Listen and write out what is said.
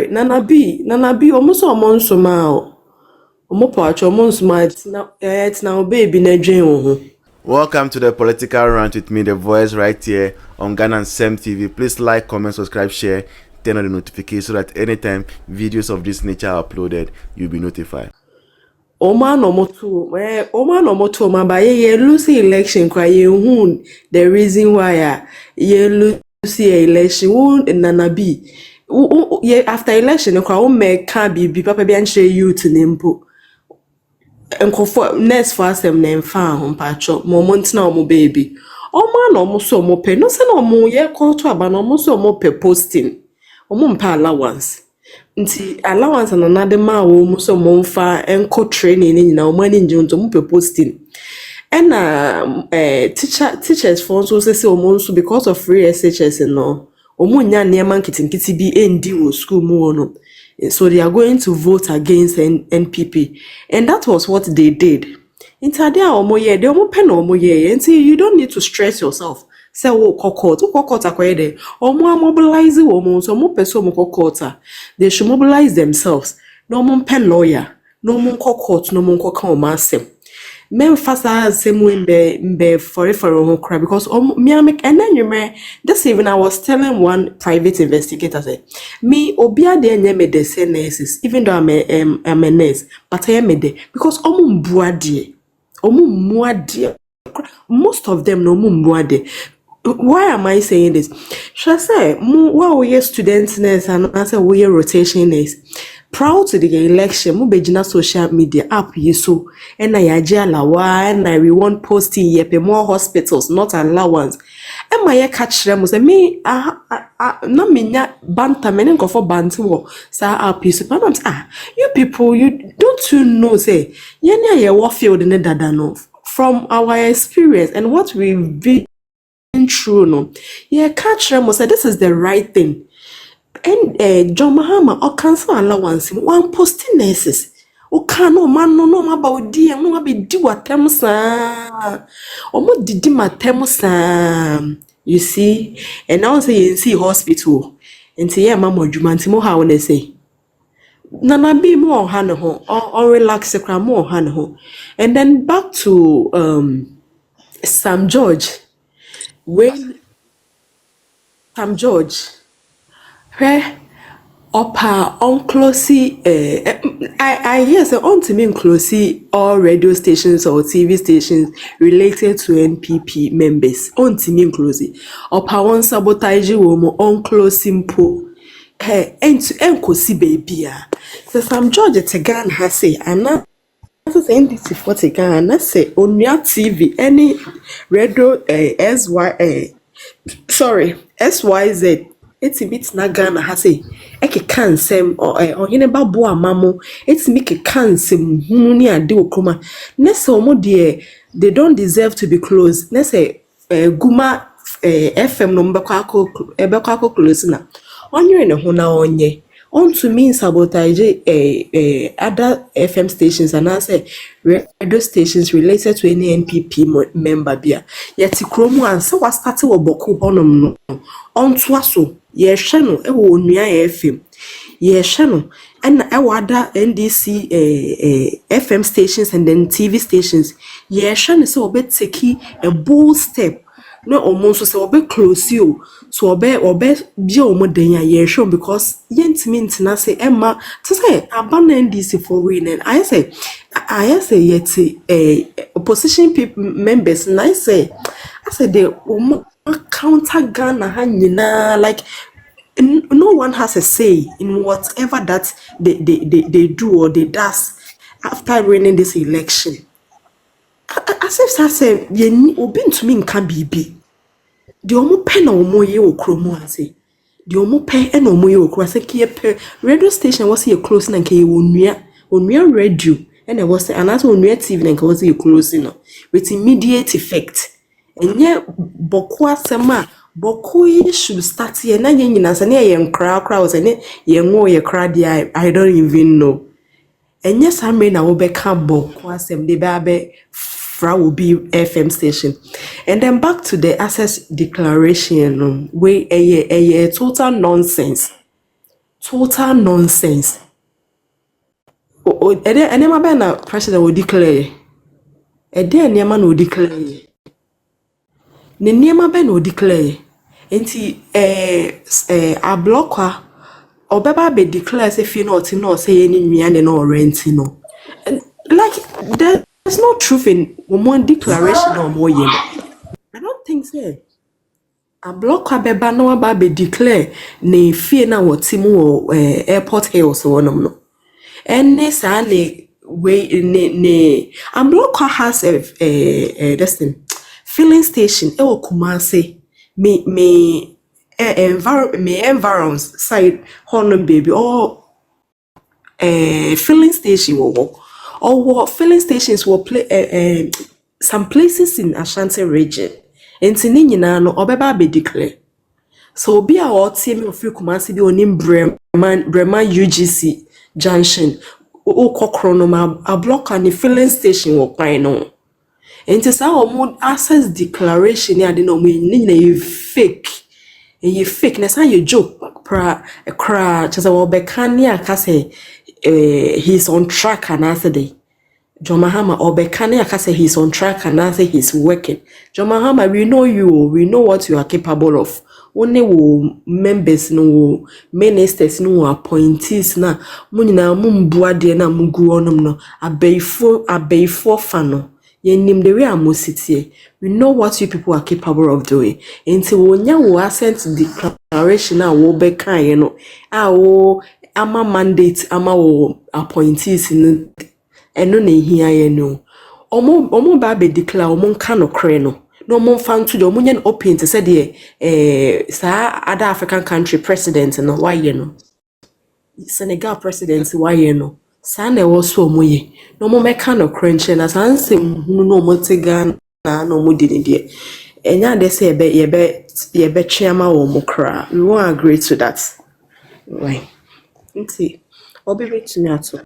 Nana B, almost a month so now. Omopacho, almost my it's now baby na dream. Welcome to the political rant with me, the voice, right here on Ghana Sem TV. Please like, comment, subscribe, share, turn on the notification so that anytime videos of this nature are uploaded, you'll be notified. Oma no moto ma ba ye lose election kwa ye hu the reason why ye lose election hu Nana B. Ye after election kwa o me can be papa bi anche youth nimpo. Enkofo next for asem na mfa ho mpacho mo ntina omo baby oma na omo so omo pe no se na omo ye call to aba na omo so omo pe posting omo mpa allowance nti allowance na na de ma wo omo so omo mfa enko training ni na omo ani nje omo pe posting ena teachers for so say omo so because of free SHS no omo nya niam nkitinkiti bi endi wo school mu no. So they are going to vote against NPP. And that was what they did. Intadia omo ye, de omo pen omo ye. And see, you don't need to stress yourself. Say, oh, kokota kwede. Omo mobilize omo, so omo peso omo kokota. They should mobilize themselves. No omo pen lawyer. No omo kokot, no omo koka omasem. Men fasa same way mbe for ho cry because me and then you may this even I was telling one private investigator say me obia de nye me the say nurses even though I'm a nurse but I am me de because mbuade most of them no mbuade. Why am I saying this? Should I say wow we student nurse and I say we rotation nurse. Proud to the election, mo bejina social media app yeso, and I alawa, and we want posting yepe more hospitals, not allowance. And my catch them say me na minya banta menen go for bantu sa app yeso. You people, you know say yenya ye warfield in the dada no from our experience and what we've been through no. Yeah, catch them say this is the right thing. And John Mahama or cancel allowance one posting nurses. O kano man no about dear no be do what temusa or mo didi matemusa. You see, and now say in see hospital and say yeah mama jumanti mo how they say. Nana be more hanaho or relax a more hanaho. And then back to Sam George. When Sam George where Opa on closely I hear say on to me closely all radio stations or TV stations related to NPP members on to me closely Opa one sabotage womo on close simple hey enkosi baby so Sam George Tegan has say ana say NDC for Tegan na say onua TV any radio SYZ it's a bit na Ghana ha say eke kan sem or hene babo amamo it's make a kan sem hunu ni ade okoma na say omo they don't deserve to be closed na say guma FM no mbekwa close na onye ne ho na onye on to mean sabotage other FM stations and I say radio stations related to any NPP member bia yet kromu and so was started wo boku honom no on to aso ye hwe no e wo nua FM ye hwe no and e wada NDC FM stations and then TV stations ye hwe no so obet take a bold step no omonso say obe close you so obe bia omodan ya ye hwe because yentimi ntina say emma to say abana NDC for winning I say yet opposition people members and I say they counter Ghana hanyina like no one has a say in whatever that they do or they does after winning this election. As if I say ye obi ntumi nka bibi the omo pe na omo ye okromo ase the omo pe na omo ye okro ase ke pe radio station was ye close na ke ye onua radio and it was another onua TV na ke was ye close no with immediate effect enye boko asema boko ye should start here na ye nyina se na ye nkra was ne ye ngo ye kra dia I don't even know enye samre na wo be ka boko asem de ba be will be FM station. And then back to the access declaration where a total nonsense. total nonsense. Enema be na president will declare. Enema no declare. Ne nneɛma bɛ na ɔdeclare nti ablɔkwa ɔbɛba abɛ declare sɛ fie na ɔte na ɔsɛ yɛ ne nnuane na ɔrenti no like there's no truth in woman declaration na ɔmo yɛ no. I don't think so. Ablɔkwa bɛba na waba abɛ declare ne fie na wɔte mu wɔ airport hills wɔnom no ɛne saa ne way ne ablɔkwa has a this thing filling station ewo Kumasi me environs side hono baby or filling station or filling stations will play some places in Ashanti region enti ni nyina no obeba be declare so obi a otie me ofiri Kumasi bi onim Brema UGC junction o kokro no ma a block and the filling station wo kwan no. Enti sa omo access declaration ya de no me ni na fake. E fake na say you joke kra chese wo be kan ya ka say he's on track and answer day. John Mahama Obekane Akase he's on track and answer he's working. John Mahama, we know you, we know what you are capable of. Only wo members no ministers no appointees na munina mumbuade na mugu onom no abeifo fano. Yenim the way amositie. We know what you people are capable of doing. Until wonya wo assent declaration na wo bekan ye no. Wo ama mandate ama wo appointees no. Eno na ehia ye no. Omo ba be declare omo nka no kre no. No omo fa nto de omo nya open te say de sa other African country president no why ye no. Senegal president why ye no. Sa na wo so omo ye. No omo meka no kre nche na san nsem hunu no omo te Ghana na omo di ne de. Enya de say ye be chiama wo mo kra. We won't agree to that. Right. Nti obi betumi ato